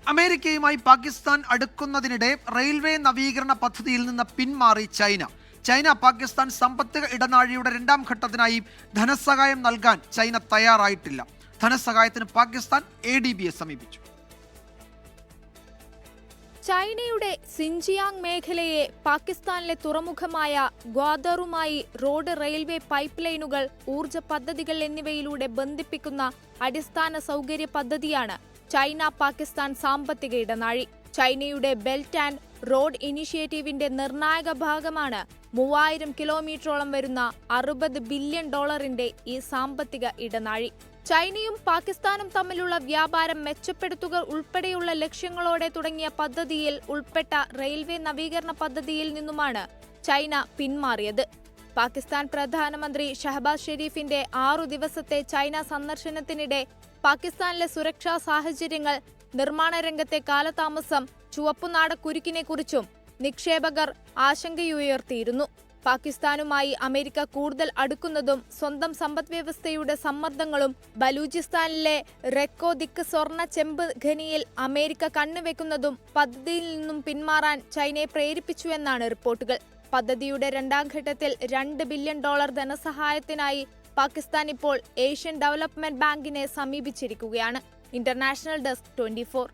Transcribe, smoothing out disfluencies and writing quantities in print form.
അമേരിക്കയുമായി Pakistan അടുക്കുന്നതിനിടെ railway നവീകരണ പദ്ധതിയിൽ നിന്ന് പിന്മാറി ചൈന പാകിസ്ഥാൻ സാമ്പത്തിക ഇടനാഴിയുടെ രണ്ടാം ഘട്ടത്തിനായി ധനസഹായം നൽകാൻ ചൈന തയ്യാറായിട്ടില്ല. ധനസഹായത്തിന് പാകിസ്ഥാൻ ADBയെ സമീപിച്ചു. ചൈനയുടെ സിൻജിയാങ് മേഖലയെ പാകിസ്ഥാനിലെ തുറമുഖമായ ഗ്വാദറുമായി റോഡ്, റെയിൽവേ, പൈപ്പ് ലൈനുകൾ, ഊർജ പദ്ധതികൾ എന്നിവയിലൂടെ ബന്ധിപ്പിക്കുന്ന അടിസ്ഥാന സൗകര്യ പദ്ധതിയാണ് ചൈന പാകിസ്ഥാൻ സാമ്പത്തിക ഇടനാഴി. ചൈനയുടെ ബെൽറ്റ് ആൻഡ് റോഡ് ഇനിഷ്യേറ്റീവിന്റെ നിർണായക ഭാഗമാണ് 3000 കിലോമീറ്ററോളം വരുന്ന $60 ബില്യൺ ഈ സാമ്പത്തിക ഇടനാഴി. ചൈനയും പാകിസ്ഥാനും തമ്മിലുള്ള വ്യാപാരം മെച്ചപ്പെടുത്തുക ഉൾപ്പെടെയുള്ള ലക്ഷ്യങ്ങളോടെ തുടങ്ങിയ പദ്ധതിയിൽ ഉൾപ്പെട്ട റെയിൽവേ നവീകരണ പദ്ധതിയിൽ നിന്നുമാണ് ചൈന പിന്മാറിയത്. പാകിസ്ഥാൻ പ്രധാനമന്ത്രി ഷഹബാസ് ഷെരീഫിന്റെ 6 ദിവസത്തെ ചൈന സന്ദർശനത്തിനിടെ പാകിസ്ഥാനിലെ സുരക്ഷാ സാഹചര്യങ്ങൾ, നിർമ്മാണ രംഗത്തെ കാലതാമസം, ചുവപ്പുനാടക്കുരുക്കിനെക്കുറിച്ചും നിക്ഷേപകർ ആശങ്കയുയർത്തിയിരുന്നു. പാകിസ്ഥാനുമായി അമേരിക്ക കൂടുതൽ അടുക്കുന്നതും സ്വന്തം സമ്പദ്വ്യവസ്ഥയുടെ സമ്മർദ്ദങ്ങളും ബലൂചിസ്ഥാനിലെ റെക്കോ ദിക്ക് സ്വർണ്ണ ചെമ്പ് ഖനിയിൽ അമേരിക്ക കണ്ണുവെക്കുന്നതും പദ്ധതിയിൽ നിന്നും പിന്മാറാൻ ചൈനയെ പ്രേരിപ്പിച്ചുവെന്നാണ് റിപ്പോർട്ടുകൾ. പദ്ധതിയുടെ രണ്ടാം ഘട്ടത്തിൽ $2 ബില്യൺ ധനസഹായത്തിനായി പാകിസ്ഥാൻ ഇപ്പോൾ ഏഷ്യൻ ഡെവലപ്മെന്റ് ബാങ്കിനെ സമീപിച്ചിരിക്കുകയാണ്. International desk 24.